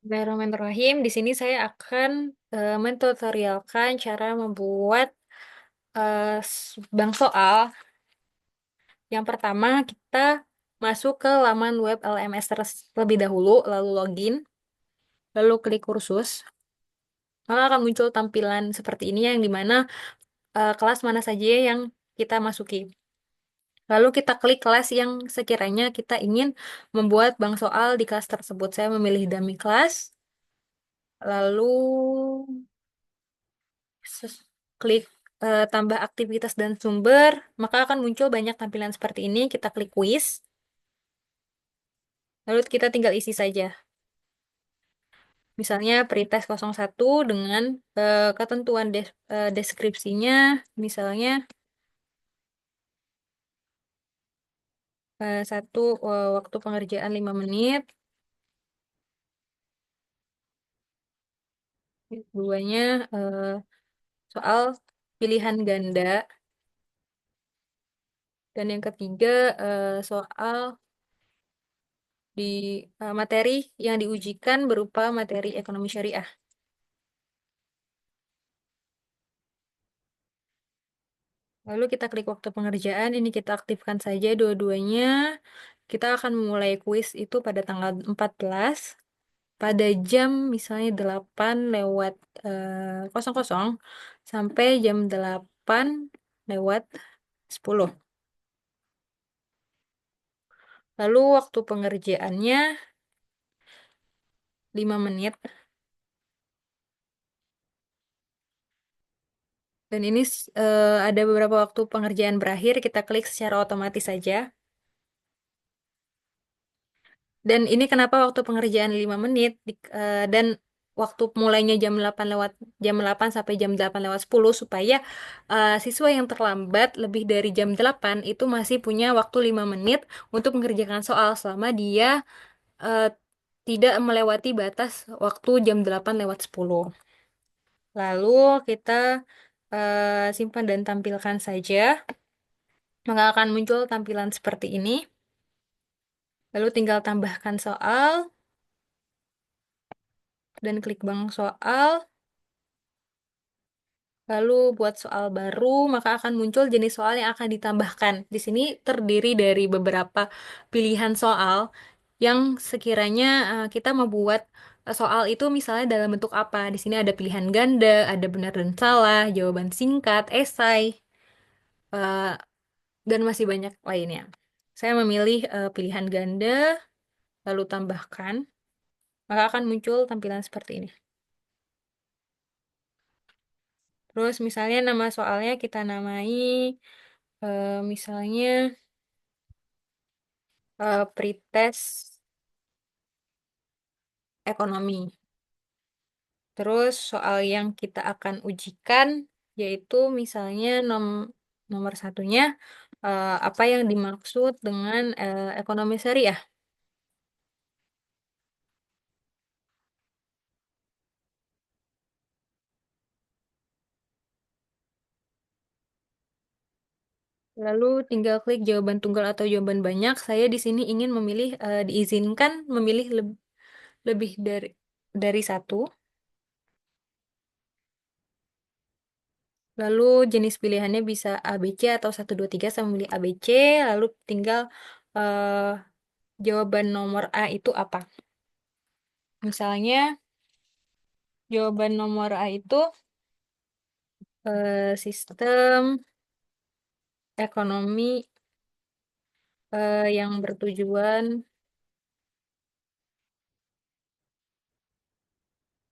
Bismillahirrahmanirrahim. Di sini saya akan mentutorialkan cara membuat bank soal. Yang pertama, kita masuk ke laman web LMS terlebih dahulu, lalu login, lalu klik kursus. Maka akan muncul tampilan seperti ini yang dimana kelas mana saja yang kita masuki. Lalu kita klik kelas yang sekiranya kita ingin membuat bank soal di kelas tersebut. Saya memilih dummy class. Lalu klik tambah aktivitas dan sumber, maka akan muncul banyak tampilan seperti ini. Kita klik quiz, lalu kita tinggal isi saja. Misalnya pretest 01 dengan ketentuan deskripsinya, misalnya satu waktu pengerjaan 5 menit, duanya soal pilihan ganda, dan yang ketiga soal di materi yang diujikan berupa materi ekonomi syariah. Lalu kita klik waktu pengerjaan, ini kita aktifkan saja dua-duanya. Kita akan memulai kuis itu pada tanggal 14, pada jam misalnya 8 lewat 00 sampai jam 8 lewat 10. Lalu waktu pengerjaannya 5 menit. Dan ini ada beberapa waktu pengerjaan berakhir, kita klik secara otomatis saja. Dan ini kenapa waktu pengerjaan 5 menit dan waktu mulainya jam 8 sampai jam 8 lewat 10 supaya siswa yang terlambat lebih dari jam 8 itu masih punya waktu 5 menit untuk mengerjakan soal selama dia eh, tidak melewati batas waktu jam 8 lewat 10. Lalu kita simpan dan tampilkan saja. Maka akan muncul tampilan seperti ini. Lalu tinggal tambahkan soal dan klik bank soal. Lalu buat soal baru, maka akan muncul jenis soal yang akan ditambahkan. Di sini terdiri dari beberapa pilihan soal yang sekiranya kita membuat soal itu misalnya dalam bentuk apa. Di sini ada pilihan ganda, ada benar dan salah, jawaban singkat, esai, eh, dan masih banyak lainnya. Saya memilih pilihan ganda, lalu tambahkan, maka akan muncul tampilan seperti ini. Terus misalnya nama soalnya kita namai misalnya pretest ekonomi. Terus soal yang kita akan ujikan yaitu misalnya nomor satunya apa yang dimaksud dengan ekonomi syariah. Lalu tinggal klik jawaban tunggal atau jawaban banyak. Saya di sini ingin memilih diizinkan memilih lebih dari satu. Lalu jenis pilihannya bisa A, B, C atau 1, 2, 3. Saya memilih A, B, C. Lalu tinggal eh, jawaban nomor A itu apa. Misalnya jawaban nomor A itu sistem ekonomi yang bertujuan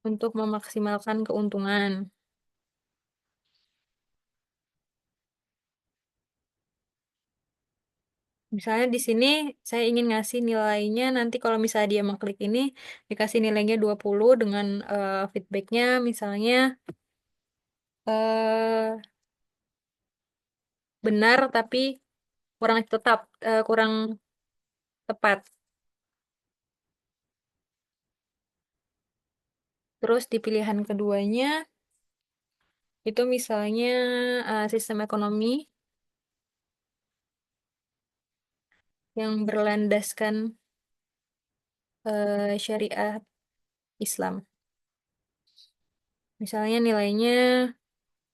untuk memaksimalkan keuntungan. Misalnya di sini saya ingin ngasih nilainya nanti kalau misalnya dia mengklik ini dikasih nilainya 20 dengan feedbacknya misalnya eh, benar tapi kurang tepat. Terus di pilihan keduanya itu misalnya sistem ekonomi yang berlandaskan syariah Islam. Misalnya nilainya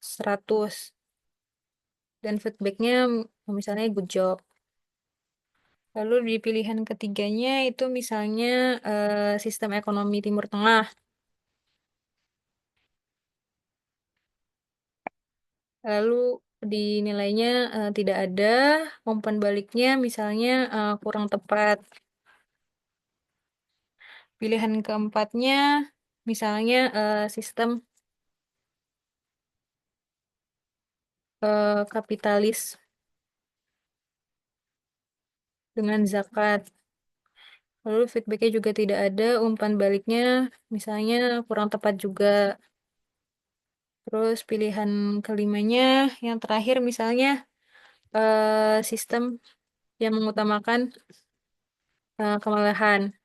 100 dan feedbacknya misalnya good job. Lalu di pilihan ketiganya itu misalnya sistem ekonomi Timur Tengah. Lalu di nilainya tidak ada, umpan baliknya misalnya kurang tepat. Pilihan keempatnya misalnya sistem kapitalis dengan zakat. Lalu feedbacknya juga tidak ada, umpan baliknya misalnya kurang tepat juga. Terus pilihan kelimanya yang terakhir misalnya sistem yang mengutamakan kemalahan.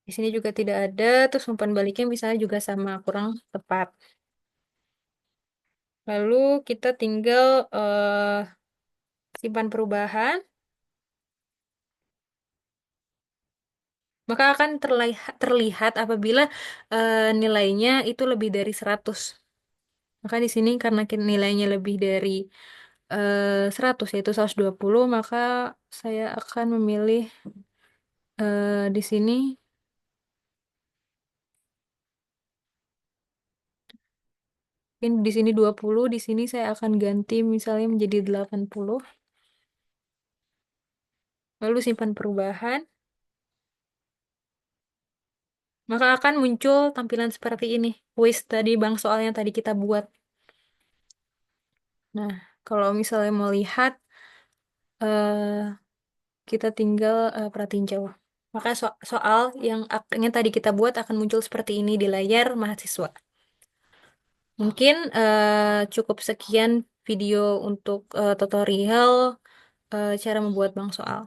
Di sini juga tidak ada, terus umpan baliknya misalnya juga sama, kurang tepat. Lalu kita tinggal simpan perubahan, maka akan terlihat apabila nilainya itu lebih dari 100. Maka di sini karena nilainya lebih dari 100 yaitu 120, maka saya akan memilih di sini mungkin di sini 20, di sini saya akan ganti misalnya menjadi 80. Lalu simpan perubahan, maka akan muncul tampilan seperti ini. Quiz tadi bang soal yang tadi kita buat. Nah, kalau misalnya mau lihat kita tinggal perhatiin jauh. Maka soal yang tadi kita buat akan muncul seperti ini di layar mahasiswa. Mungkin cukup sekian video untuk tutorial cara membuat bank soal.